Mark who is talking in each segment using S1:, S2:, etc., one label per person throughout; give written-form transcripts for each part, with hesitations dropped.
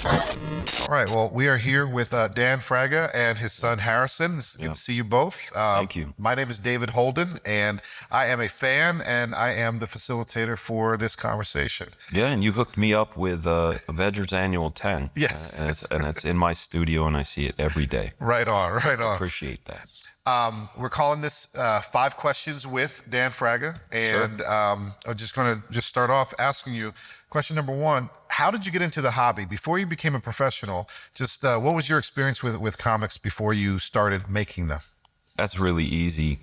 S1: All right. Well, we are here with Dan Fraga and his son Harrison. It's good to see you both.
S2: Thank you.
S1: My name is David Holden, and I am a fan, and I am the facilitator for this conversation.
S2: Yeah, and you hooked me up with Avengers Annual 10.
S1: Yes.
S2: And it's in my studio, and I see it every day.
S1: Right on, right on.
S2: Appreciate that.
S1: We're calling this 5 Questions with Dan Fraga, and
S2: Sure.
S1: I'm just going to start off asking you question number 1. How did you get into the hobby before you became a professional? Just what was your experience with comics before you started making them?
S2: That's a really easy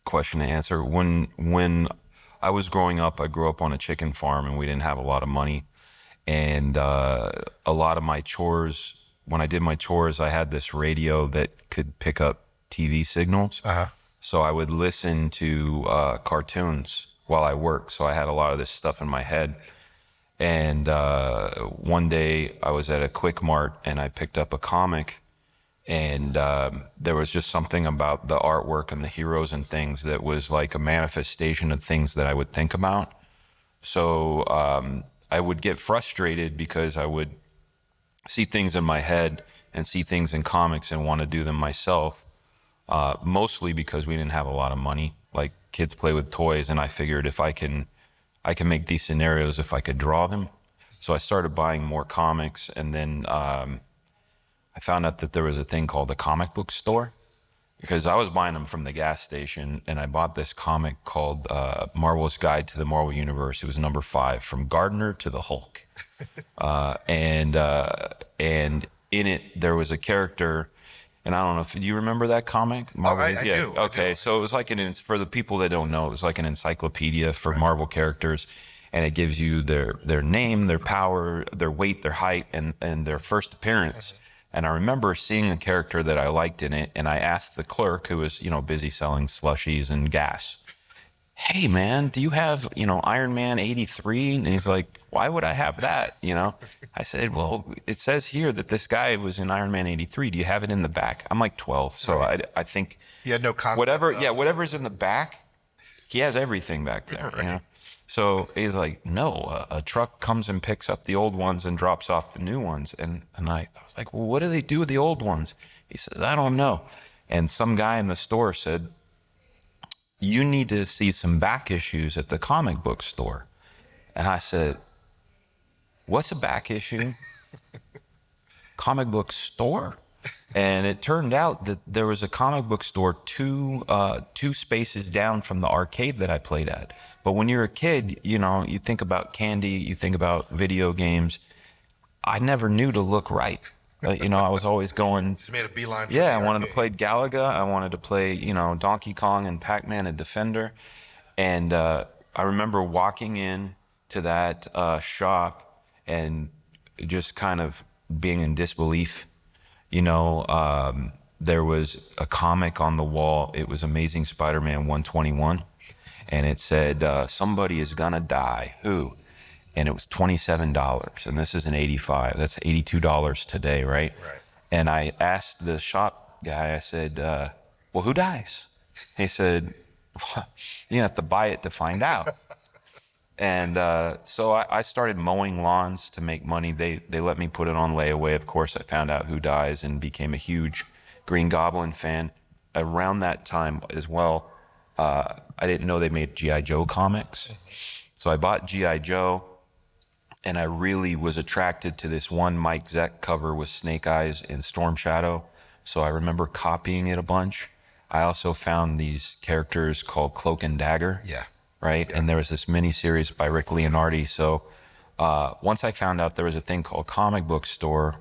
S2: question to answer. When I was growing up, I grew up on a chicken farm, and we didn't have a lot of money. And a lot of my chores, when I did my chores, I had this radio that could pick up TV signals. So I would listen to cartoons while I worked. So I had a lot of this stuff in my head. And one day I was at a Quick Mart and I picked up a comic, and there was just something about the artwork and the heroes and things that was like a manifestation of things that I would think about. So I would get frustrated because I would see things in my head and see things in comics and want to do them myself. Mostly because we didn't have a lot of money. Like, kids play with toys, and I figured if I can make these scenarios if I could draw them. So I started buying more comics, and then I found out that there was a thing called a comic book store, because I was buying them from the gas station, and I bought this comic called Marvel's Guide to the Marvel Universe. It was number 5, From Gardner to the Hulk. And in it, there was a character. And I don't know if you remember that comic.
S1: Marvel, I do.
S2: Okay,
S1: I do.
S2: So it was like for the people that don't know, it was like an encyclopedia for Marvel characters, and it gives you their name, their power, their weight, their height, and their first appearance. And I remember seeing a character that I liked in it, and I asked the clerk, who was busy selling slushies and gas, "Hey man, do you have Iron Man 83?" And he's like, "Why would I have that?" I said, "Well, it says here that this guy was in Iron Man 83. Do you have it in the back?" I'm like 12, so I think
S1: he had no concept.
S2: Whatever's in the back, he has everything back there.
S1: Right.
S2: So he's like, "No, a truck comes and picks up the old ones and drops off the new ones." And I was like, "Well, what do they do with the old ones?" He says, "I don't know." And some guy in the store said, "You need to see some back issues at the comic book store." And I said, "What's a back issue?" Comic book store? And it turned out that there was a comic book store two spaces down from the arcade that I played at. But when you're a kid, you think about candy, you think about video games. I never knew to look right. I was always going.
S1: Just made a beeline.
S2: Yeah, I wanted to play Galaga. I wanted to play, Donkey Kong and Pac-Man and Defender. And I remember walking in to that shop and just kind of being in disbelief. There was a comic on the wall. It was Amazing Spider-Man 121. And it said, "Somebody is gonna die." Who? And it was $27. And this is an 85. That's $82 today, right?
S1: Right.
S2: And I asked the shop guy, I said, "Well, who dies?" He said, "Well, you have to buy it to find out." And so I started mowing lawns to make money. They let me put it on layaway. Of course, I found out who dies and became a huge Green Goblin fan. Around that time as well, I didn't know they made G.I. Joe comics. So I bought G.I. Joe, and I really was attracted to this one Mike Zeck cover with Snake Eyes and Storm Shadow. So I remember copying it a bunch. I also found these characters called Cloak and Dagger.
S1: Yeah.
S2: Right? Yeah. And there was this mini-series by Rick Leonardi. So once I found out there was a thing called comic book store,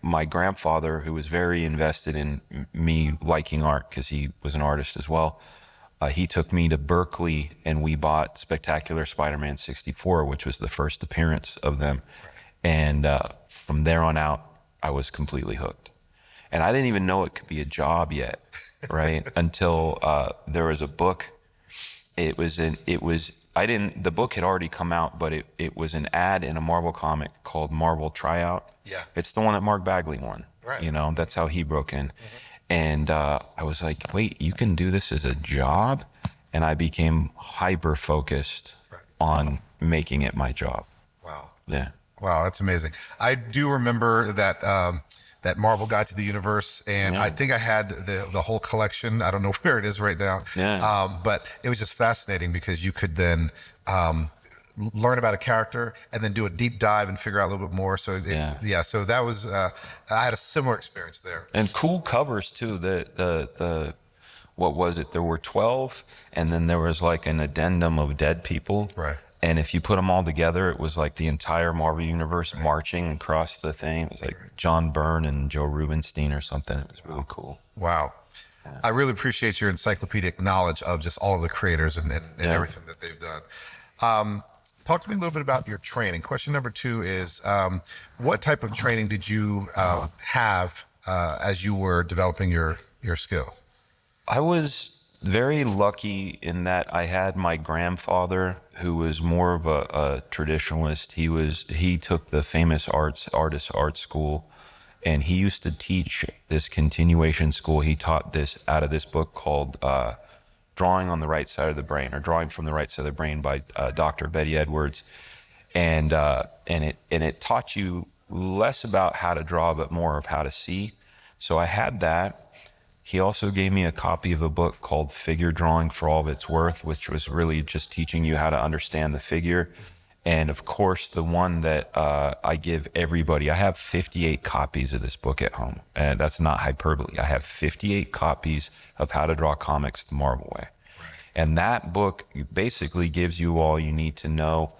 S2: my grandfather, who was very invested in me liking art because he was an artist as well, he took me to Berkeley, and we bought Spectacular Spider-Man 64, which was the first appearance of them. And from there on out, I was completely hooked. And I didn't even know it could be a job yet, right? Until there was a book. The book had already come out, but it was an ad in a Marvel comic called Marvel Tryout.
S1: Yeah.
S2: It's the one that Mark Bagley won.
S1: Right.
S2: That's how he broke in. And I was like, wait, you can do this as a job? And I became hyper-focused on making it my job.
S1: Wow.
S2: Yeah.
S1: Wow, that's amazing. I do remember that that Marvel Guide to the Universe, and I think I had the whole collection. I don't know where it is right now,
S2: Yeah.
S1: but it was just fascinating because you could then learn about a character and then do a deep dive and figure out a little bit more. So
S2: Yeah.
S1: so that was I had a similar experience there.
S2: And cool covers too. The what was it? There were 12, and then there was like an addendum of dead people.
S1: Right.
S2: And if you put them all together, it was like the entire Marvel universe marching across the thing. It was like John Byrne and Joe Rubenstein or something. It was really cool.
S1: Wow. I really appreciate your encyclopedic knowledge of just all of the creators and everything that they've done. Talk to me a little bit about your training. Question number 2 is, what type of training did you have as you were developing your skills?
S2: I was very lucky in that I had my grandfather, who was more of a traditionalist. He took the famous artist art school, and he used to teach this continuation school. He taught this out of this book called Drawing on the Right Side of the Brain, or Drawing from the Right Side of the Brain, by Dr. Betty Edwards, and it taught you less about how to draw, but more of how to see. So I had that. He also gave me a copy of a book called Figure Drawing for All of Its Worth, which was really just teaching you how to understand the figure. And of course, the one that I give everybody, I have 58 copies of this book at home. And that's not hyperbole. I have 58 copies of How to Draw Comics the Marvel Way. And that book basically gives you all you need to know.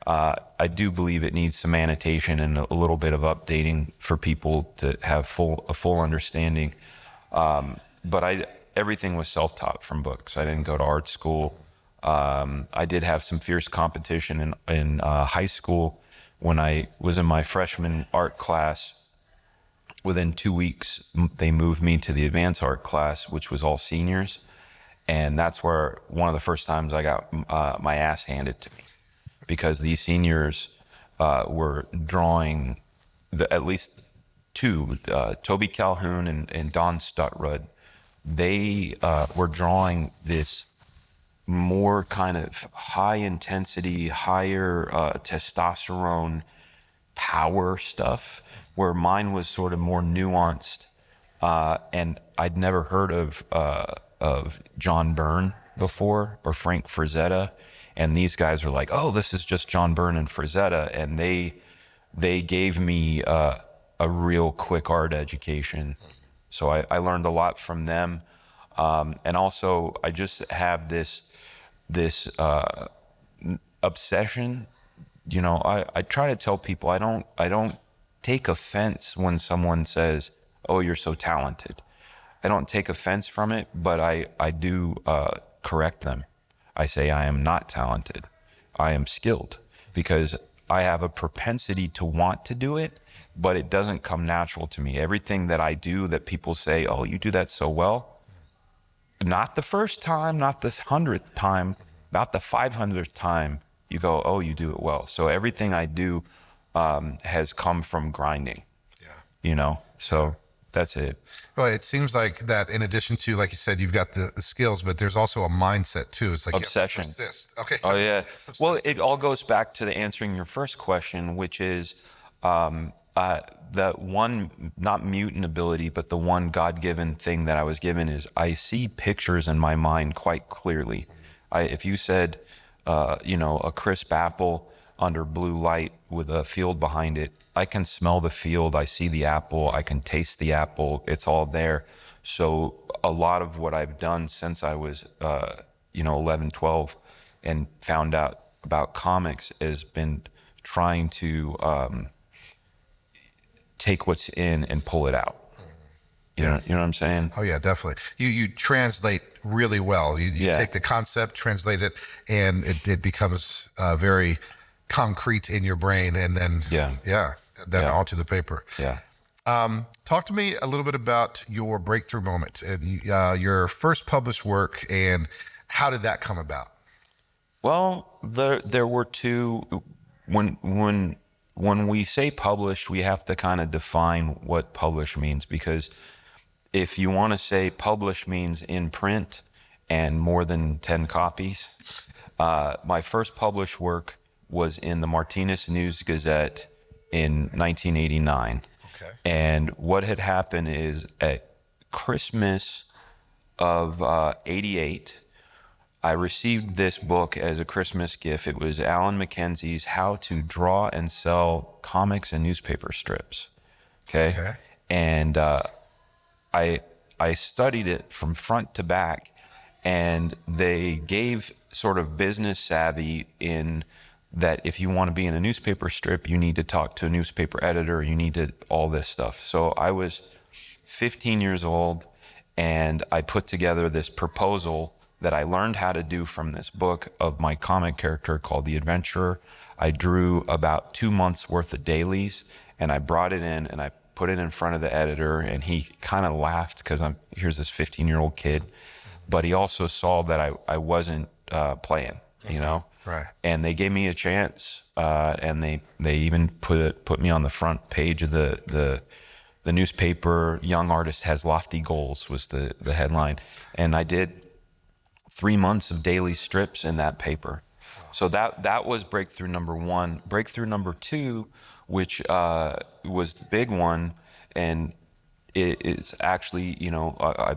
S2: I do believe it needs some annotation and a little bit of updating for people to have a full understanding. But everything was self-taught from books. I didn't go to art school. I did have some fierce competition in high school when I was in my freshman art class. Within 2 weeks, they moved me to the advanced art class, which was all seniors. And that's where one of the first times I got my ass handed to me, because these seniors were drawing at least 2, Toby Calhoun and Don Stutrud. They were drawing this more kind of high intensity, higher testosterone power stuff, where mine was sort of more nuanced. And I'd never heard of John Byrne before, or Frank Frazetta. And these guys were like, oh, this is just John Byrne and Frazetta. And they gave me a real quick art education. So I learned a lot from them. And also I just have this obsession. You know, I try to tell people I don't take offense when someone says, oh, you're so talented. I don't take offense from it, but I do correct them. I say I am not talented. I am skilled, because I have a propensity to want to do it, but it doesn't come natural to me. Everything that I do that people say, oh, you do that so well. Not the first time, not the 100th time, not the 500th time, you go, oh, you do it well. So everything I do has come from grinding, you know? So that's it.
S1: Well, it seems like that in addition to, like you said, you've got the skills, but there's also a mindset too. It's like
S2: obsession.
S1: You have to persist. Okay.
S2: Oh, yeah. Well, it all goes back to the answering your first question, which is the one, not mutant ability, but the one God-given thing that I was given is I see pictures in my mind quite clearly. If you said, you know, a crisp apple under blue light with a field behind it, I can smell the field, I see the apple, I can taste the apple, it's all there. So a lot of what I've done since I was, you know, 11, 12, and found out about comics has been trying to take what's in and pull it out. You know what I'm saying?
S1: Oh yeah, definitely. You translate really well. You take the concept, translate it, and it becomes very concrete in your brain, and then onto the paper.
S2: Yeah.
S1: Talk to me a little bit about your breakthrough moment, your first published work, and how did that come about?
S2: Well, there were 2. When we say published, we have to kind of define what publish means, because if you want to say publish means in print and more than 10 copies, my first published work was in the Martinez News Gazette in 1989.
S1: Okay.
S2: And what had happened is at Christmas of 88, I received this book as a Christmas gift. It was Alan Mackenzie's How to Draw and Sell Comics and Newspaper Strips. Okay. And I studied it from front to back, and they gave sort of business savvy in that if you want to be in a newspaper strip, you need to talk to a newspaper editor, you need to all this stuff. So I was 15 years old, and I put together this proposal that I learned how to do from this book of my comic character called The Adventurer. I drew about 2 months worth of dailies, and I brought it in and I put it in front of the editor, and he kind of laughed because here's this 15-year-old kid, but he also saw that I wasn't playing, you know?
S1: Right.
S2: And they gave me a chance, and they even put me on the front page of the newspaper. Young Artist Has Lofty Goals was the headline, and I did 3 months of daily strips in that paper. So that was breakthrough number one. Breakthrough number two, which was the big one, and it's actually, you know, I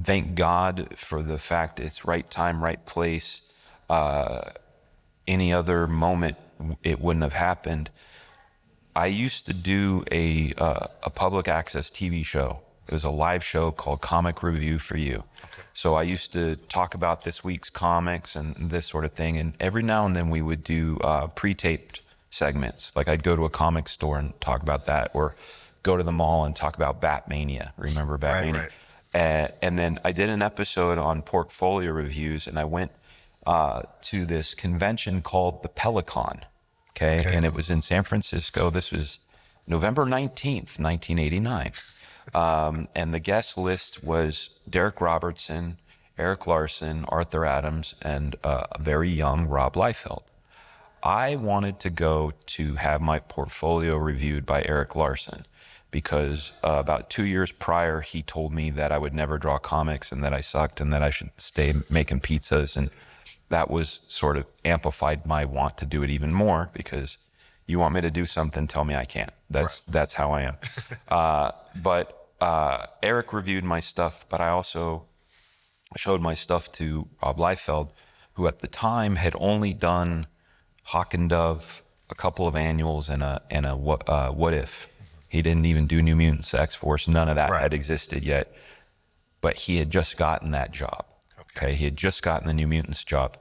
S2: thank God for the fact it's right time, right place. Any other moment, it wouldn't have happened. I used to do a public access TV show. It was a live show called Comic Review for You. Okay. So I used to talk about this week's comics and this sort of thing. And every now and then we would do pre-taped segments. Like I'd go to a comic store and talk about that, or go to the mall and talk about Batmania. Remember Batmania? Right. And then I did an episode on portfolio reviews, and I went to this convention called the Pelicon. Okay. And it was in San Francisco. This was November 19th, 1989. And the guest list was Derek Robertson, Eric Larson, Arthur Adams, and a very young Rob Liefeld. I wanted to go to have my portfolio reviewed by Eric Larson because about 2 years prior, he told me that I would never draw comics and that I sucked and that I should stay making pizzas. And that was sort of amplified my want to do it even more, because you want me to do something, tell me I can't. That's how I am. But Eric reviewed my stuff, but I also showed my stuff to Rob Liefeld, who at the time had only done Hawk and Dove, a couple of annuals, and a What If. He didn't even do New Mutants, X-Force. None of that had existed yet. But he had just gotten that job. Okay. He had just gotten the New Mutants job.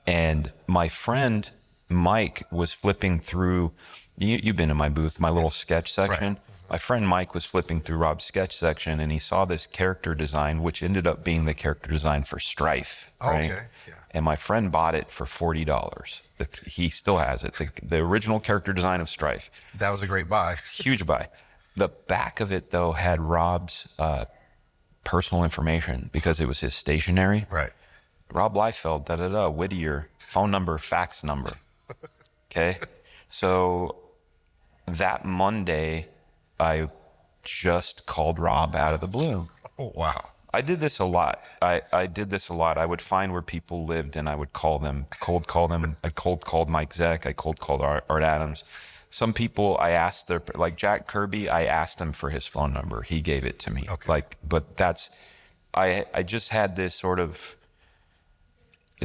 S2: And my friend Mike was flipping through, you've been in my booth, my little sketch section. Right. My friend Mike was flipping through Rob's sketch section, and he saw this character design, which ended up being the character design for Strife. Right? Okay. Yeah. And my friend bought it for $40. He still has it. The original character design of Strife.
S1: That was a great buy.
S2: Huge buy. The back of it, though, had Rob's personal information because it was his stationery.
S1: Right.
S2: Rob Liefeld, Whittier, phone number, fax number. Okay. So that Monday, I just called Rob out of the blue.
S1: Oh, wow.
S2: I did this a lot. I did this a lot. I would find where people lived and I would call them, cold call them. I cold called Mike Zeck. I cold called Art Adams. Some people I asked like Jack Kirby, I asked him for his phone number. He gave it to me. Okay. But I just had this sort of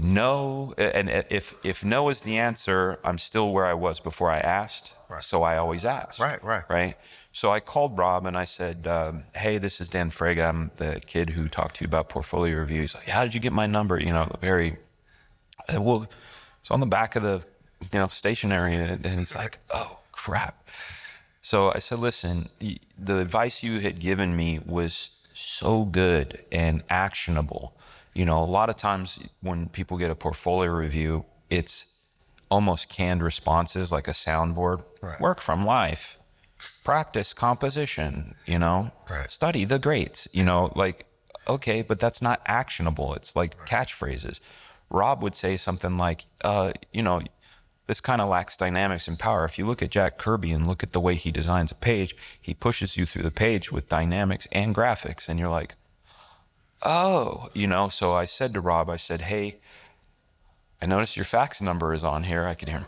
S2: no, and if no is the answer, I'm still where I was before I asked. Right. So I always ask. Right. So I called Rob and I said, hey, this is Dan Fraga. I'm the kid who talked to you about portfolio reviews. Like, how did you get my number? You know, well, it's on the back of the, stationery. And he's like, oh, crap. So I said, listen, the advice you had given me was so good and actionable. A lot of times when people get a portfolio review, it's almost canned responses, like a soundboard. Right. Work from life, practice composition, study the greats, okay, but that's not actionable. It's like catchphrases. Rob would say something like, this kind of lacks dynamics and power. If you look at Jack Kirby and look at the way he designs a page, he pushes you through the page with dynamics and graphics. And you're like, oh, so I said to Rob, hey, I noticed your fax number is on here. I could hear him,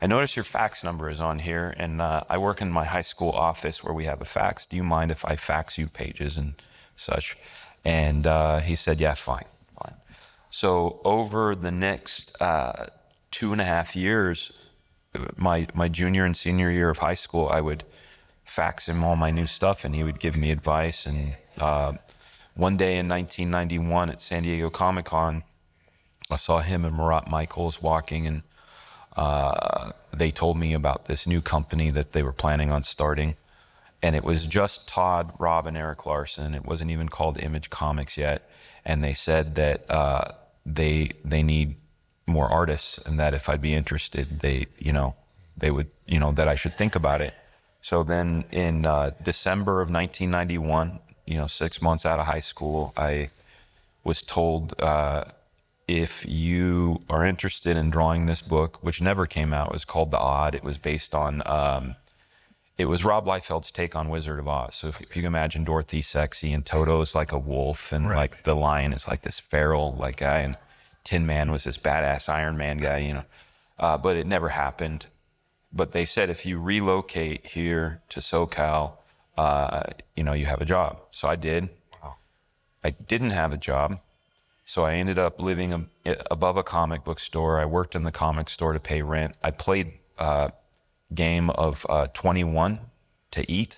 S2: I notice your fax number is on here, and I work in my high school office where we have a fax. Do you mind if I fax you pages and such? And he said, yeah, fine. So over the next 2.5 years, my junior and senior year of high school, I would fax him all my new stuff, and he would give me advice. And one day in 1991 at San Diego Comic-Con, I saw him and Marat Michaels walking, and they told me about this new company that they were planning on starting. And it was just Todd, Rob, and Eric Larson. It wasn't even called Image Comics yet. And they said that they need more artists, and that if I'd be interested, they would, that I should think about it. So then in December of 1991, 6 months out of high school, I was told, if you are interested in drawing this book, which never came out, it was called The Odd. It was based on, it was Rob Liefeld's take on Wizard of Oz. So if you can imagine Dorothy sexy, and Toto is like a wolf, and like the lion is like this feral like guy, and Tin Man was this badass Iron Man guy, but it never happened. But they said, if you relocate here to SoCal, you have a job. So I did. Wow. I didn't have a job. So I ended up living above a comic book store. I worked in the comic store to pay rent. I played game of 21 to eat.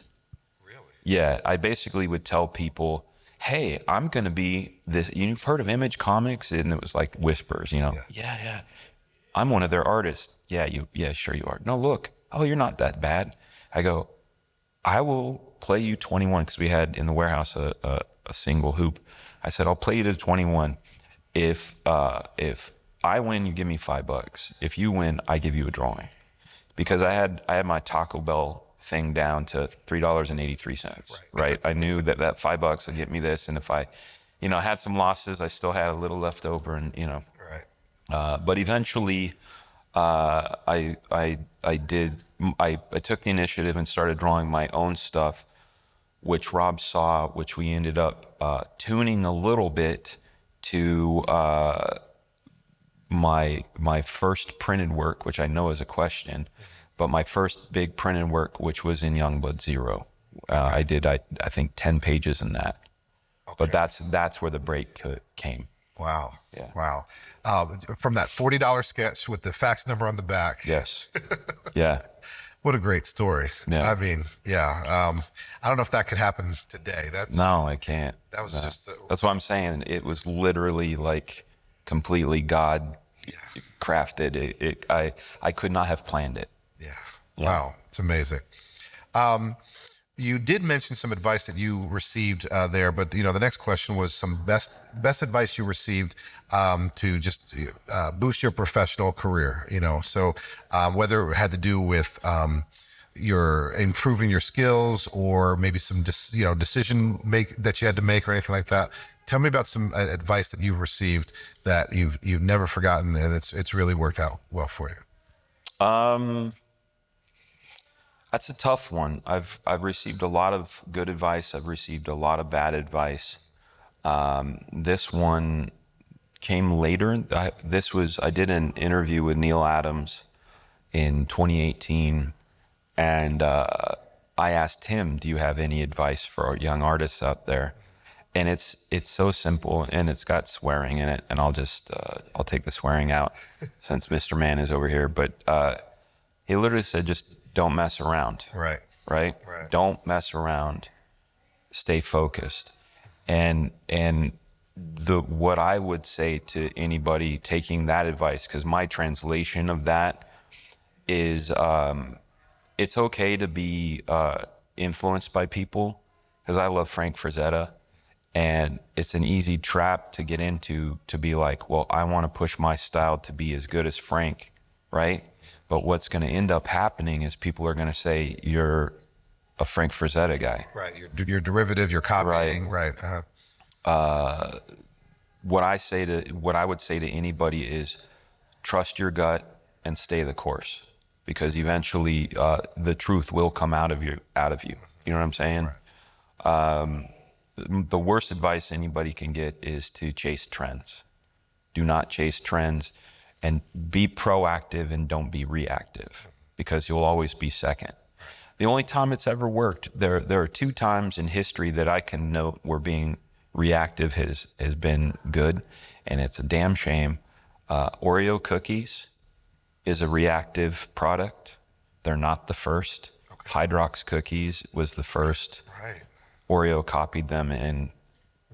S1: Really?
S2: Yeah, I basically would tell people, hey, I'm going to be this. You've heard of Image Comics? And it was like whispers, Yeah. I'm one of their artists. Yeah, sure you are. No, look. Oh, you're not that bad. I go, I will play you 21, because we had in the warehouse a single hoop. I said, I'll play you to 21. If I win, you give me $5. If you win, I give you a drawing. Because I had my Taco Bell thing down to $3.83. Right? I knew that $5 would get me this, and if I, had some losses, I still had a little left over, and but eventually, I took the initiative and started drawing my own stuff, which Rob saw, which we ended up tuning a little bit to my first printed work, which I know is a question, but my first big printed work, which was in Youngblood 0. I did, I think, 10 pages in that. Okay. But that's where the break came.
S1: Wow.
S2: Yeah.
S1: Wow. From that $40 sketch with the fax number on the back.
S2: Yes. Yeah.
S1: What a great story.
S2: Yeah.
S1: I mean, yeah. I don't know if that could happen today.
S2: No, I can't.
S1: That was just.
S2: That's what I'm saying. It was literally like completely God crafted. I could not have planned it.
S1: Yeah. Wow. It's amazing. You did mention some advice that you received there, but the next question was some best advice you received to just boost your professional career. So whether it had to do with your improving your skills, or maybe some decision that you had to make, or anything like that. Tell me about some advice that you've received that you've never forgotten, and it's really worked out well for you.
S2: That's a tough one. I've received a lot of good advice. I've received a lot of bad advice. This one came later. I did an interview with Neil Adams in 2018, and I asked him, "Do you have any advice for young artists out there?" And it's so simple, and it's got swearing in it. And I'll take the swearing out since Mr. Man is over here. But he literally said, just don't mess around. Right. Don't mess around. Stay focused. And what I would say to anybody taking that advice, because my translation of that is, it's okay to be influenced by people, because I love Frank Frazetta, and it's an easy trap to get into, to be like, well, I want to push my style to be as good as Frank, right? But what's going to end up happening is people are going to say, you're a Frank Frazetta guy.
S1: Right. You're derivative, you're copying. Right. Uh-huh.
S2: What I would say to anybody is, trust your gut and stay the course, because eventually the truth will come out of you. You know what I'm saying? Right. The worst advice anybody can get is to chase trends. Do not chase trends. and be proactive and don't be reactive, because you'll always be second. The only time it's ever worked, there are 2 times in history that I can note where being reactive has been good, and it's a damn shame. Oreo cookies is a reactive product. They're not the first. Okay. Hydrox cookies was the first.
S1: Right.
S2: Oreo copied them and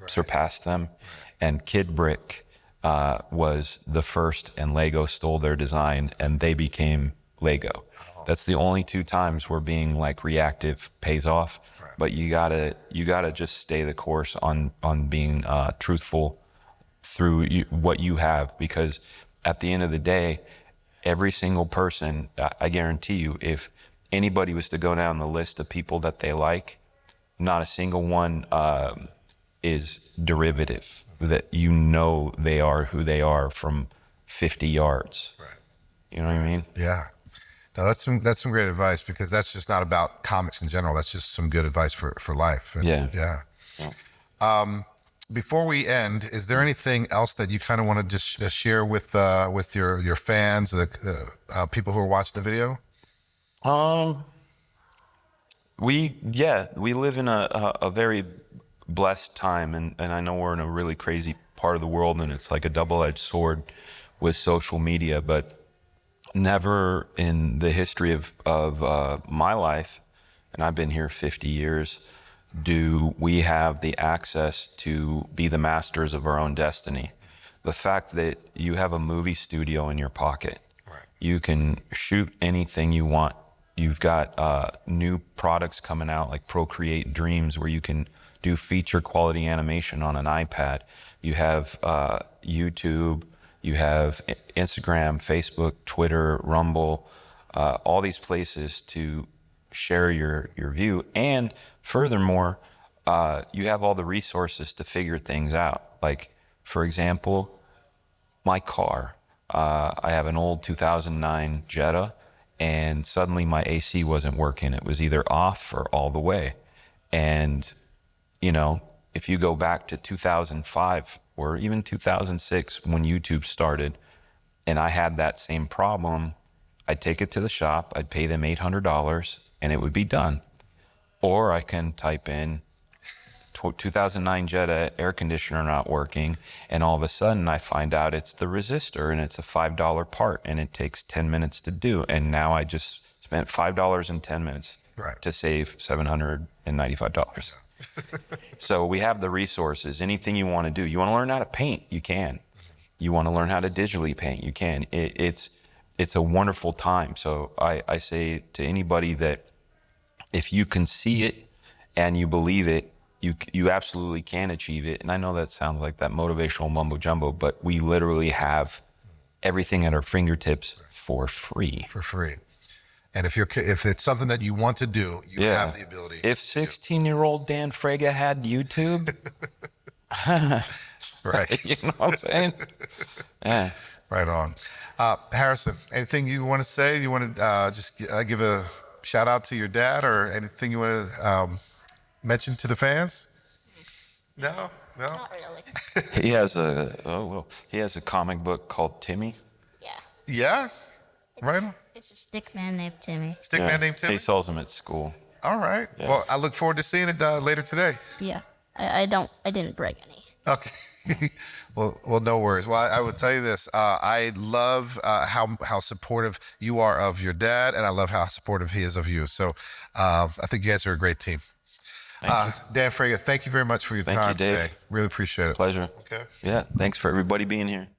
S2: surpassed them. Right. And Kid Brick was the first, and Lego stole their design, and they became Lego. Oh. That's the only 2 times where being like reactive pays off. Right. But you gotta just stay the course on being truthful through what you have, because at the end of the day, every single person, I guarantee you, if anybody was to go down the list of people that they like, not a single one is derivative, that you know they are who they are from 50 yards. Right. You know what I mean?
S1: Yeah. No, that's some great advice, because that's just not about comics in general. That's just some good advice for life. And, yeah. Before we end, is there anything else that you kind of want to just share with your fans, the people who are watching the video?
S2: We live in a very blessed time, and I know we're in a really crazy part of the world, and it's like a double-edged sword with social media, but never in the history of my life, and I've been here 50 years, do we have the access to be the masters of our own destiny. The fact that you have a movie studio in your pocket, right. You can shoot anything you want. You've got new products coming out like Procreate Dreams, where you can do feature quality animation on an iPad. You have YouTube, you have Instagram, Facebook, Twitter, Rumble, all these places to share your view. And furthermore, you have all the resources to figure things out. Like, for example, my car. I have an old 2009 Jetta, and suddenly my AC wasn't working. It was either off or all the way. And, you know, if you go back to 2005 or even 2006 when YouTube started, and I had that same problem, I'd take it to the shop, I'd pay them $800, and it would be done. Or I can type in 2009 Jetta air conditioner not working, and all of a sudden I find out it's the resistor, and it's a $5 part, and it takes 10 minutes to do. And now I just spent $5 in 10 minutes to save $795. So we have the resources. Anything you want to do. You want to learn how to paint, you can. You want to learn how to digitally paint, you can. It's a wonderful time. So I say to anybody that if you can see it and you believe it, you absolutely can achieve it. And I know that sounds like that motivational mumbo jumbo, but we literally have everything at our fingertips for free.
S1: For free. And if it's something that you want to do, you have the ability.
S2: If 16-year-old Dan Fraga had YouTube,
S1: right?
S2: You know what I'm saying? Yeah.
S1: Right on. Harrison, anything you want to say? You want to just give a shout out to your dad, or anything you want to mention to the fans? No.
S3: Not really.
S2: He has a comic book called Timmy.
S3: Yeah.
S1: Yeah. Right on.
S3: It's a stick man named Timmy.
S1: Man named Timmy?
S2: He sells them at school.
S1: All right. Yeah. Well, I look forward to seeing it later today.
S3: Yeah. I didn't bring any.
S1: Okay. well, no worries. Well, I will tell you this. I love how supportive you are of your dad, and I love how supportive he is of you. So I think you guys are a great team. Dan Fraga, thank you very much for your time today. Really appreciate it.
S2: Pleasure.
S1: Okay.
S2: Yeah. Thanks for everybody being here.